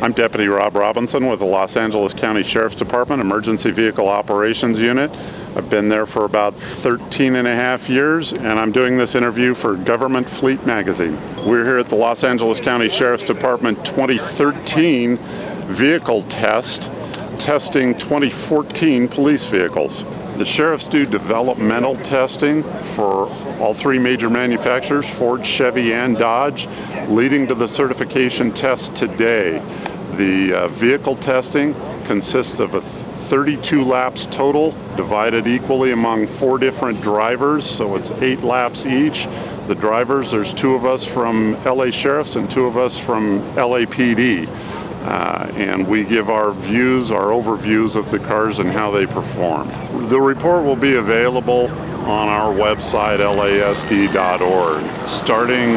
I'm Deputy Rob Robinson with the Los Angeles County Sheriff's Department Emergency Vehicle Operations Unit. I've been there for about 13 and a half years, and I'm doing this interview for Government Fleet Magazine. We're here at the Los Angeles County Sheriff's Department 2013 vehicle test, testing 2014 police vehicles. The sheriffs do developmental testing for all three major manufacturers, Ford, Chevy, and Dodge, leading to the certification test today. The vehicle testing consists of 32 laps total, divided equally among 4 different drivers, so it's 8 laps each. The drivers, there's 2 of us from LA Sheriffs and 2 of us from LAPD. And we give our views, our overviews of the cars and how they perform. The report will be available on our website, lasd.org. Starting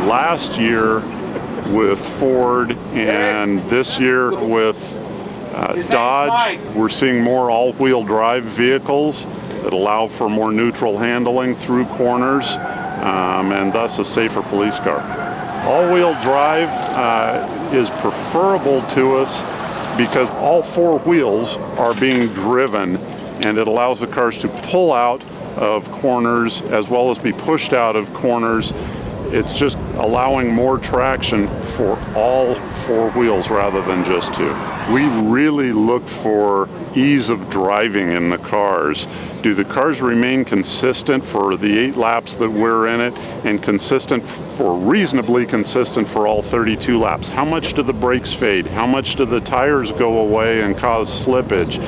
last year with Ford and this year with Dodge, we're seeing more all-wheel drive vehicles that allow for more neutral handling through corners and thus a safer police car. All-wheel drive is preferable to us because all 4 wheels are being driven, and it allows the cars to pull out of corners as well as be pushed out of corners. It's just allowing more traction for all 4 wheels rather than just 2. We really look for ease of driving in the cars. Do the cars remain consistent for the 8 laps that we're in it, and consistent for reasonably consistent for all 32 laps? How much do the brakes fade? How much do the tires go away and cause slippage?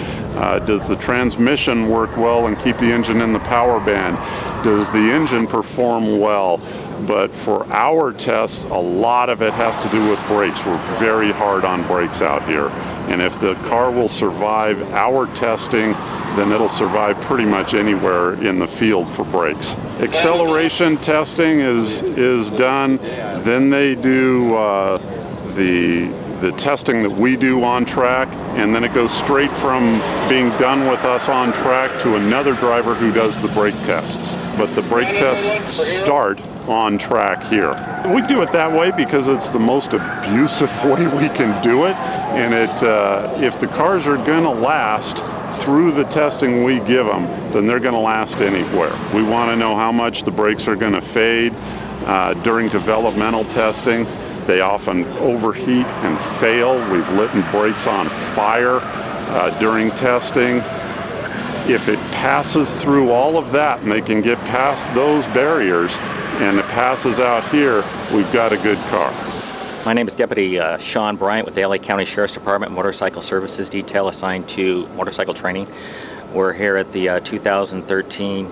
Does the transmission work well and keep the engine in the power band? Does the engine perform well? But for our tests, a lot of it has to do with brakes. We're very hard on brakes out here. And if the car will survive our testing, then it'll survive pretty much anywhere in the field for brakes. Acceleration testing is done. Then they do the testing that we do on track, and then it goes straight from being done with us on track to another driver who does the brake tests. But the brake tests start on track here. We do it that way because it's the most abusive way we can do it, and if the cars are going to last through the testing we give them, then they're going to last anywhere. We want to know how much the brakes are going to fade. During developmental testing, they often overheat and fail. We've lit brakes on fire during testing. If it passes through all of that and they can get past those barriers and it passes out here, we've got a good car. My name is Deputy Sean Bryant with the LA County Sheriff's Department Motorcycle Services Detail assigned to motorcycle training. We're here at the 2013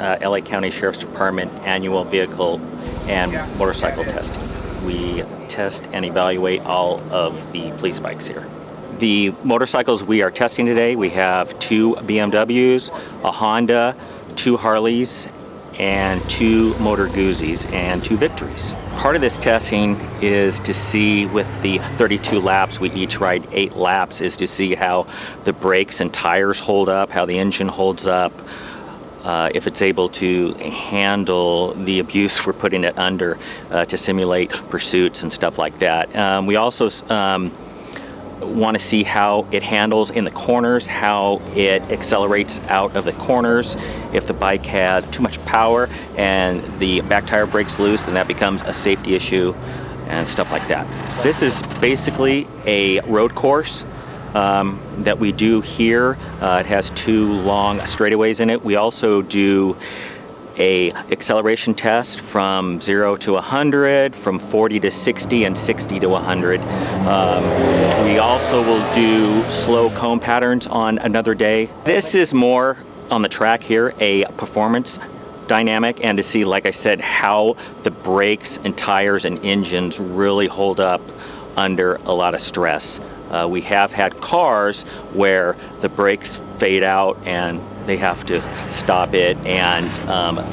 LA County Sheriff's Department Annual Vehicle and Motorcycle Testing. We test and evaluate all of the police bikes here. The motorcycles we are testing today, we have 2 BMWs, a Honda, 2 Harleys, and 2 Motor Guzzi's and 2 Victories. Part of this testing is to see, with the 32 laps, we each ride 8 laps, is to see how the brakes and tires hold up, how the engine holds up, if it's able to handle the abuse we're putting it under to simulate pursuits and stuff like that. We also want to see how it handles in the corners, how it accelerates out of the corners. If the bike has too much power and the back tire breaks loose, then that becomes a safety issue and stuff like that. This is basically a road course that we do here. It has 2 long straightaways in it. We also do a acceleration test from 0 to 100, from 40 to 60, and 60 to 100. We also will do slow cone patterns on another day. This is more on the track here, a performance dynamic, and to see, like I said, how the brakes and tires and engines really hold up under a lot of stress. We have had cars where the brakes fade out and they have to stop it, and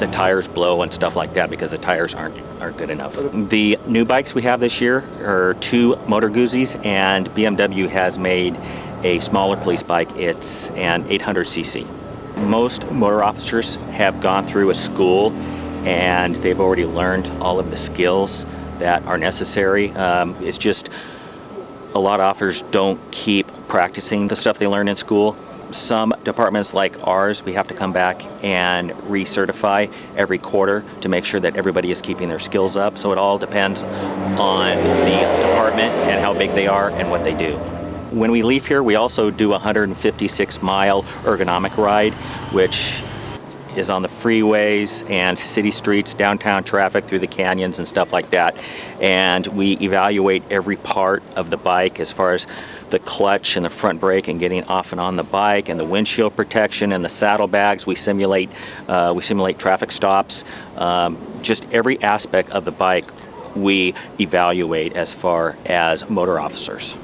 the tires blow and stuff like that because the tires aren't good enough. The new bikes we have this year are 2 Motor Guzzi's, and BMW has made a smaller police bike. It's an 800cc. Most motor officers have gone through a school and they've already learned all of the skills that are necessary. It's just A lot of officers don't keep practicing the stuff they learn in school. Some departments like ours, we have to come back and recertify every quarter to make sure that everybody is keeping their skills up. So it all depends on the department and how big they are and what they do. When we leave here, we also do a 156-mile ergonomic ride, which is on the freeways and city streets, downtown traffic through the canyons and stuff like that. And we evaluate every part of the bike as far as the clutch and the front brake and getting off and on the bike and the windshield protection and the saddlebags. We simulate traffic stops. Just every aspect of the bike we evaluate as far as motor officers.